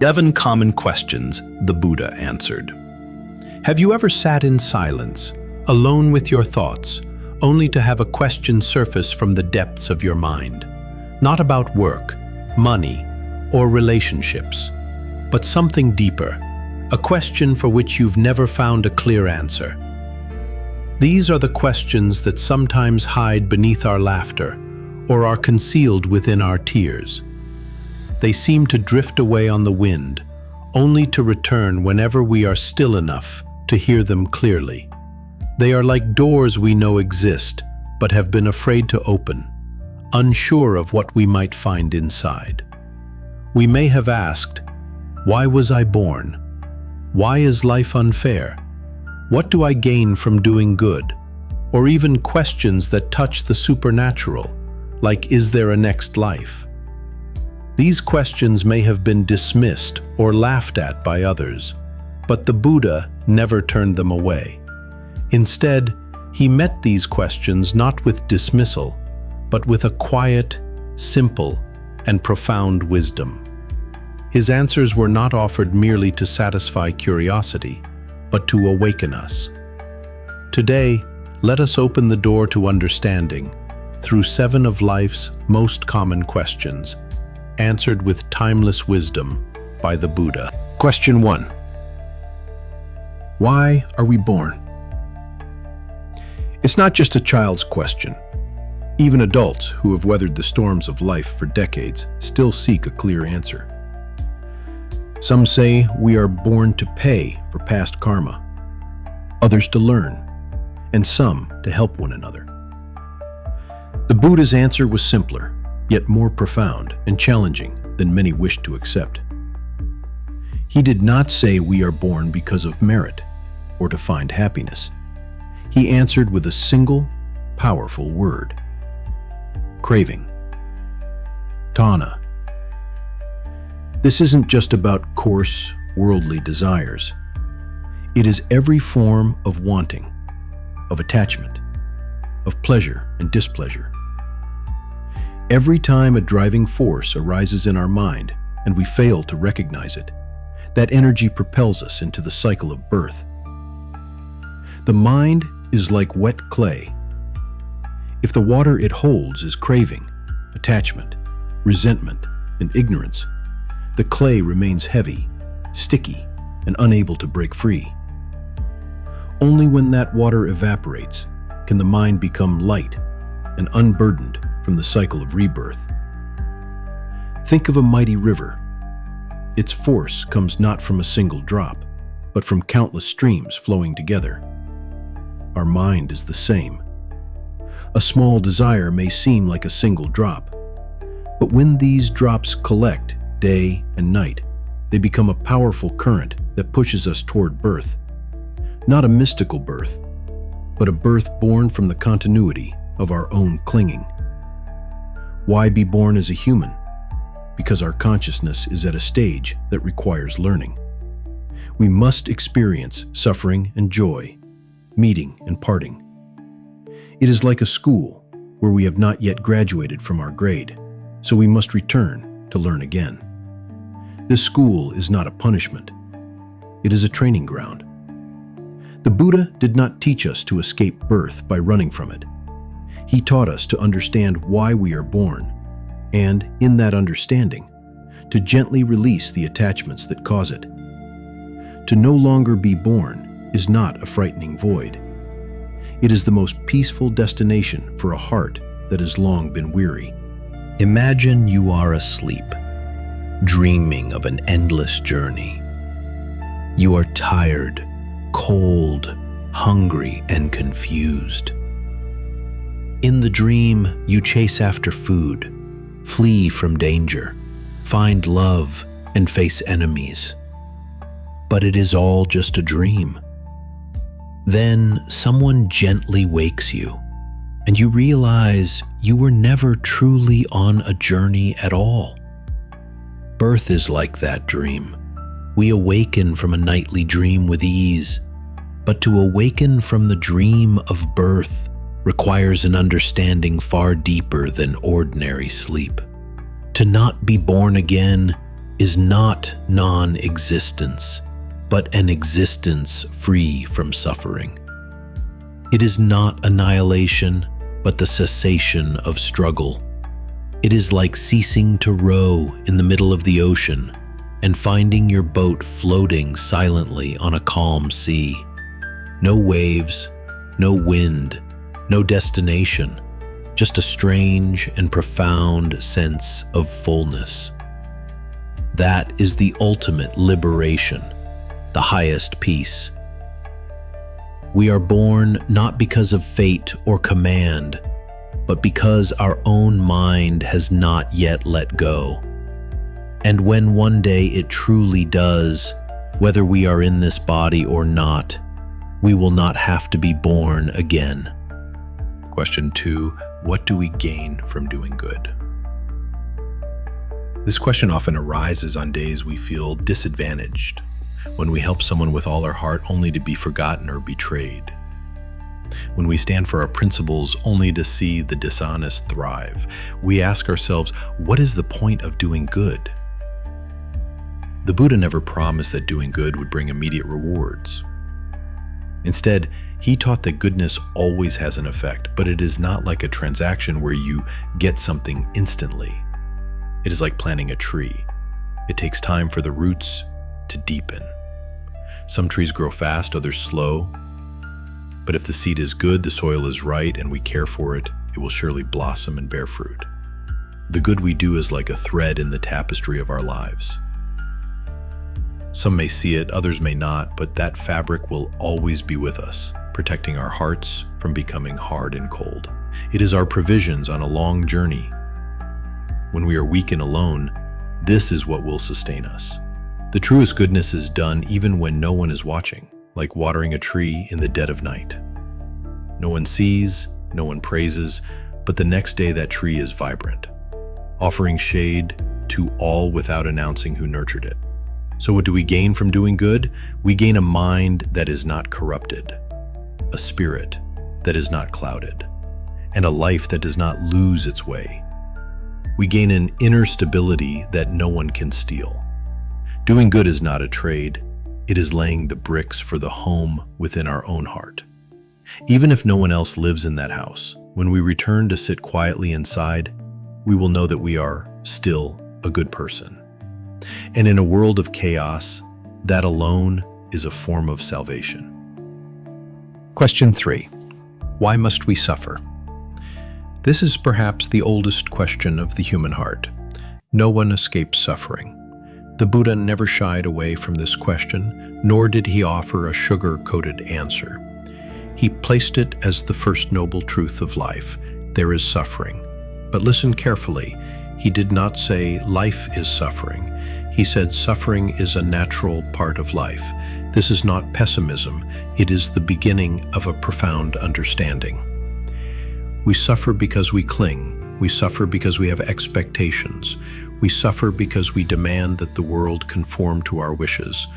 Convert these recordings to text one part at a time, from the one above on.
7 common questions the Buddha answered. Have you ever sat in silence, alone with your thoughts, only to have a question surface from the depths of your mind? Not about work, money, or relationships, but something deeper, a question for which you've never found a clear answer. These are the questions that sometimes hide beneath our laughter or are concealed within our tears. They seem to drift away on the wind, only to return whenever we are still enough to hear them clearly. They are like doors we know exist, but have been afraid to open, unsure of what we might find inside. We may have asked, why was I born? Why is life unfair? What do I gain from doing good? Or even questions that touch the supernatural, like is there a next life? These questions may have been dismissed or laughed at by others, but the Buddha never turned them away. Instead, he met these questions not with dismissal, but with a quiet, simple, and profound wisdom. His answers were not offered merely to satisfy curiosity, but to awaken us. Today, let us open the door to understanding through 7 of life's most common questions, answered with timeless wisdom by the Buddha. Question 1. Why are we born? It's not just a child's question. Even adults who have weathered the storms of life for decades still seek a clear answer. Some say we are born to pay for past karma, others to learn, and some to help one another. The Buddha's answer was simpler, yet more profound and challenging than many wished to accept. He did not say we are born because of merit or to find happiness. He answered with a single, powerful word: craving. Tanha. This isn't just about coarse, worldly desires. It is every form of wanting, of attachment, of pleasure and displeasure. Every time a driving force arises in our mind and we fail to recognize it, that energy propels us into the cycle of birth. The mind is like wet clay. If the water it holds is craving, attachment, resentment, and ignorance, the clay remains heavy, sticky, and unable to break free. Only when that water evaporates can the mind become light and unburdened from the cycle of rebirth. Think of a mighty river. Its force comes not from a single drop, but from countless streams flowing together. Our mind is the same. A small desire may seem like a single drop, but when these drops collect day and night, they become a powerful current that pushes us toward birth. Not a mystical birth, but a birth born from the continuity of our own clinging. Why be born as a human? Because our consciousness is at a stage that requires learning. We must experience suffering and joy, meeting and parting. It is like a school where we have not yet graduated from our grade, so we must return to learn again. This school is not a punishment. It is a training ground. The Buddha did not teach us to escape birth by running from it. He taught us to understand why we are born, and in that understanding, to gently release the attachments that cause it. To no longer be born is not a frightening void. It is the most peaceful destination for a heart that has long been weary. Imagine you are asleep, dreaming of an endless journey. You are tired, cold, hungry, and confused. In the dream, you chase after food, flee from danger, find love, and face enemies. But it is all just a dream. Then someone gently wakes you, and you realize you were never truly on a journey at all. Birth is like that dream. We awaken from a nightly dream with ease, but to awaken from the dream of birth requires an understanding far deeper than ordinary sleep. To not be born again is not non-existence, but an existence free from suffering. It is not annihilation, but the cessation of struggle. It is like ceasing to row in the middle of the ocean and finding your boat floating silently on a calm sea. No waves, no wind, no destination, just a strange and profound sense of fullness. That is the ultimate liberation, the highest peace. We are born not because of fate or command, but because our own mind has not yet let go. And when one day it truly does, whether we are in this body or not, we will not have to be born again. Question 2. What do we gain from doing good? This question often arises on days we feel disadvantaged, when we help someone with all our heart only to be forgotten or betrayed, when we stand for our principles only to see the dishonest thrive. We ask ourselves, what is the point of doing good? The Buddha never promised that doing good would bring immediate rewards. Instead, he taught that goodness always has an effect, but it is not like a transaction where you get something instantly. It is like planting a tree. It takes time for the roots to deepen. Some trees grow fast, others slow. But if the seed is good, the soil is right, and we care for it, it will surely blossom and bear fruit. The good we do is like a thread in the tapestry of our lives. Some may see it, others may not, but that fabric will always be with us, protecting our hearts from becoming hard and cold. It is our provisions on a long journey. When we are weak and alone, this is what will sustain us. The truest goodness is done even when no one is watching, like watering a tree in the dead of night. No one sees, no one praises, but the next day that tree is vibrant, offering shade to all without announcing who nurtured it. So what do we gain from doing good? We gain a mind that is not corrupted, a spirit that is not clouded, and a life that does not lose its way. We gain an inner stability that no one can steal. Doing good is not a trade. It is laying the bricks for the home within our own heart. Even if no one else lives in that house, when we return to sit quietly inside, we will know that we are still a good person. And in a world of chaos, that alone is a form of salvation. Question 3. Why must we suffer? This is perhaps the oldest question of the human heart. No one escapes suffering. The Buddha never shied away from this question, nor did he offer a sugar-coated answer. He placed it as the first noble truth of life. There is suffering. But listen carefully. He did not say life is suffering. He said suffering is a natural part of life. This is not pessimism. It is the beginning of a profound understanding. We suffer because we cling. We suffer because we have expectations. We suffer because we demand that the world conform to our wishes.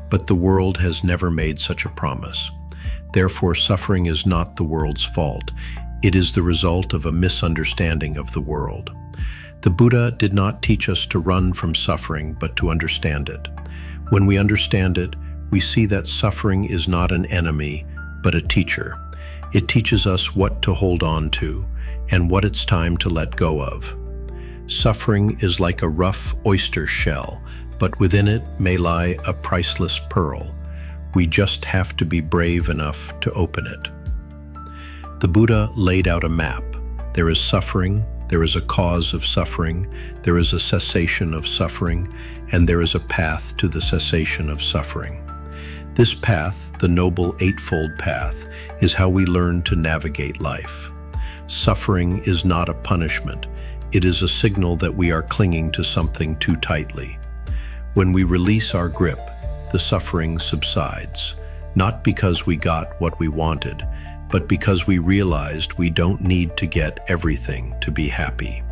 But the world has never made such a promise. Therefore, suffering is not the world's fault. It is the result of a misunderstanding of the world. The Buddha did not teach us to run from suffering, but to understand it. When we understand it, we see that suffering is not an enemy, but a teacher. It teaches us what to hold on to and what it's time to let go of. Suffering is like a rough oyster shell, but within it may lie a priceless pearl. We just have to be brave enough to open it. The Buddha laid out a map. There is suffering, there is a cause of suffering, there is a cessation of suffering, and there is a path to the cessation of suffering. This path, the Noble Eightfold Path, is how we learn to navigate life. Suffering is not a punishment. It is a signal that we are clinging to something too tightly. When we release our grip, the suffering subsides, not because we got what we wanted, but because we realized we don't need to get everything to be happy.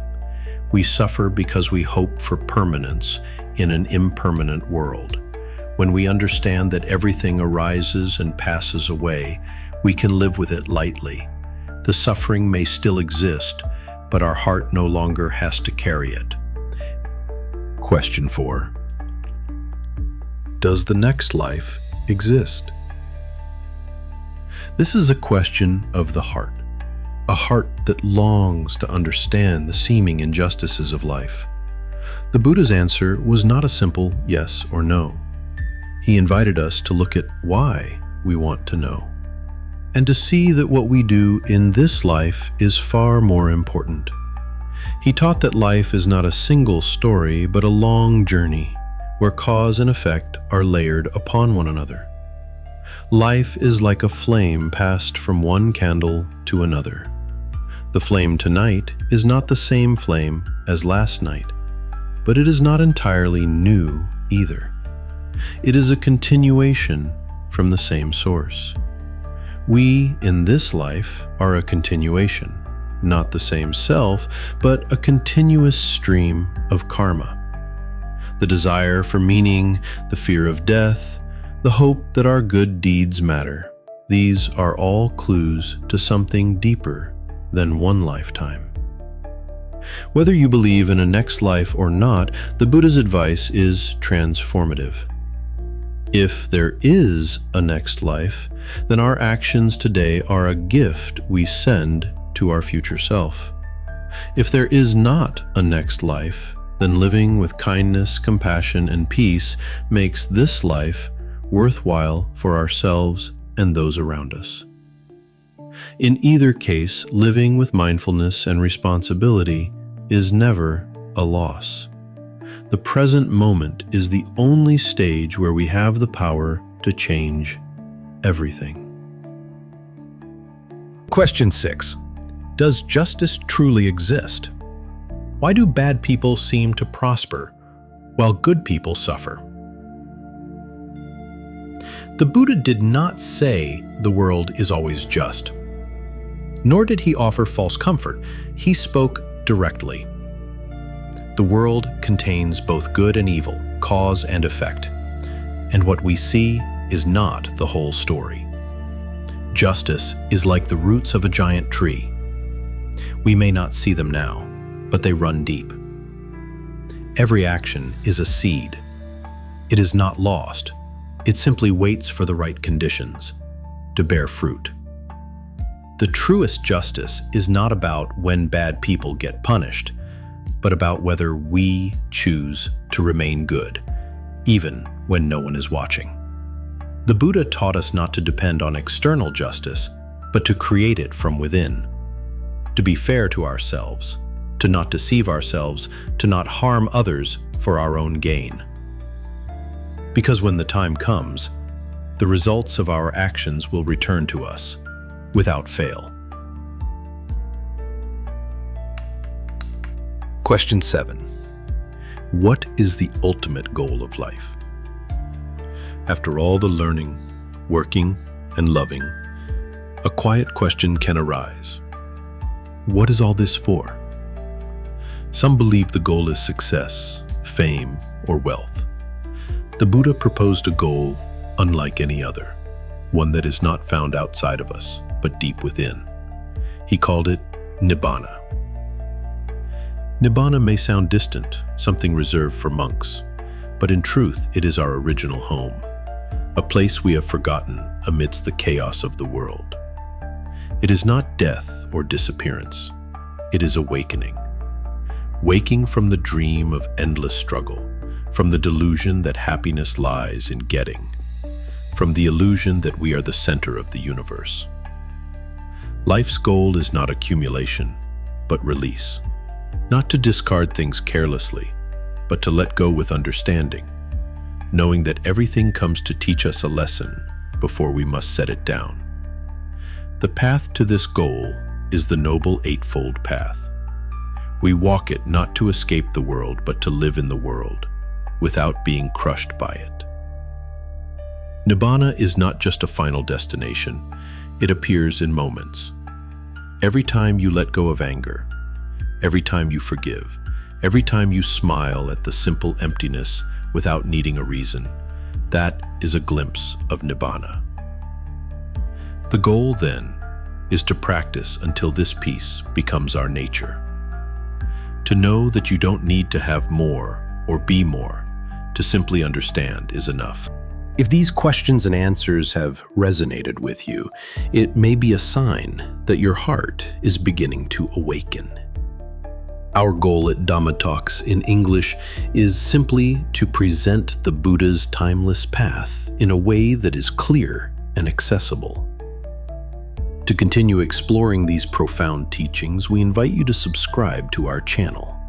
We suffer because we hope for permanence in an impermanent world. When we understand that everything arises and passes away, we can live with it lightly. The suffering may still exist, but our heart no longer has to carry it. Question 4. Does the next life exist? This is a question of the heart, a heart that longs to understand the seeming injustices of life. The Buddha's answer was not a simple yes or no. He invited us to look at why we want to know, and to see that what we do in this life is far more important. He taught that life is not a single story, but a long journey where cause and effect are layered upon one another. Life is like a flame passed from one candle to another. The flame tonight is not the same flame as last night, but it is not entirely new either. It is a continuation from the same source. We, in this life, are a continuation, not the same self, but a continuous stream of karma. The desire for meaning, the fear of death, the hope that our good deeds matter, these are all clues to something deeper than one lifetime. Whether you believe in a next life or not, the Buddha's advice is transformative. If there is a next life, then our actions today are a gift we send to our future self. If there is not a next life, then living with kindness, compassion, and peace makes this life worthwhile for ourselves and those around us. In either case, living with mindfulness and responsibility is never a loss. The present moment is the only stage where we have the power to change everything. Question 6. Does justice truly exist? Why do bad people seem to prosper while good people suffer? The Buddha did not say the world is always just. Nor did he offer false comfort. He spoke directly. The world contains both good and evil, cause and effect, and what we see is not the whole story. Justice is like the roots of a giant tree. We may not see them now, but they run deep. Every action is a seed. It is not lost. It simply waits for the right conditions to bear fruit. The truest justice is not about when bad people get punished, but about whether we choose to remain good, even when no one is watching. The Buddha taught us not to depend on external justice, but to create it from within, to be fair to ourselves, to not deceive ourselves, to not harm others for our own gain. Because when the time comes, the results of our actions will return to us without fail. Question 7. What is the ultimate goal of life? After all the learning, working, and loving, a quiet question can arise. What is all this for? Some believe the goal is success, fame, or wealth. The Buddha proposed a goal unlike any other, one that is not found outside of us, but deep within. He called it Nibbana. Nibbana may sound distant, something reserved for monks, but in truth it is our original home, a place we have forgotten amidst the chaos of the world. It is not death or disappearance, it is awakening. Waking from the dream of endless struggle, from the delusion that happiness lies in getting, from the illusion that we are the center of the universe. Life's goal is not accumulation, but release. Not to discard things carelessly, but to let go with understanding, knowing that everything comes to teach us a lesson before we must set it down. The path to this goal is the Noble Eightfold Path. We walk it not to escape the world, but to live in the world, without being crushed by it. Nibbana is not just a final destination, it appears in moments. Every time you let go of anger, every time you forgive, every time you smile at the simple emptiness without needing a reason, that is a glimpse of Nibbana. The goal, then, is to practice until this peace becomes our nature. To know that you don't need to have more or be more to simply understand is enough. If these questions and answers have resonated with you, it may be a sign that your heart is beginning to awaken. Our goal at Dhamma Talks in English is simply to present the Buddha's timeless path in a way that is clear and accessible. To continue exploring these profound teachings, we invite you to subscribe to our channel.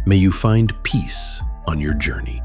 May you find peace on your journey.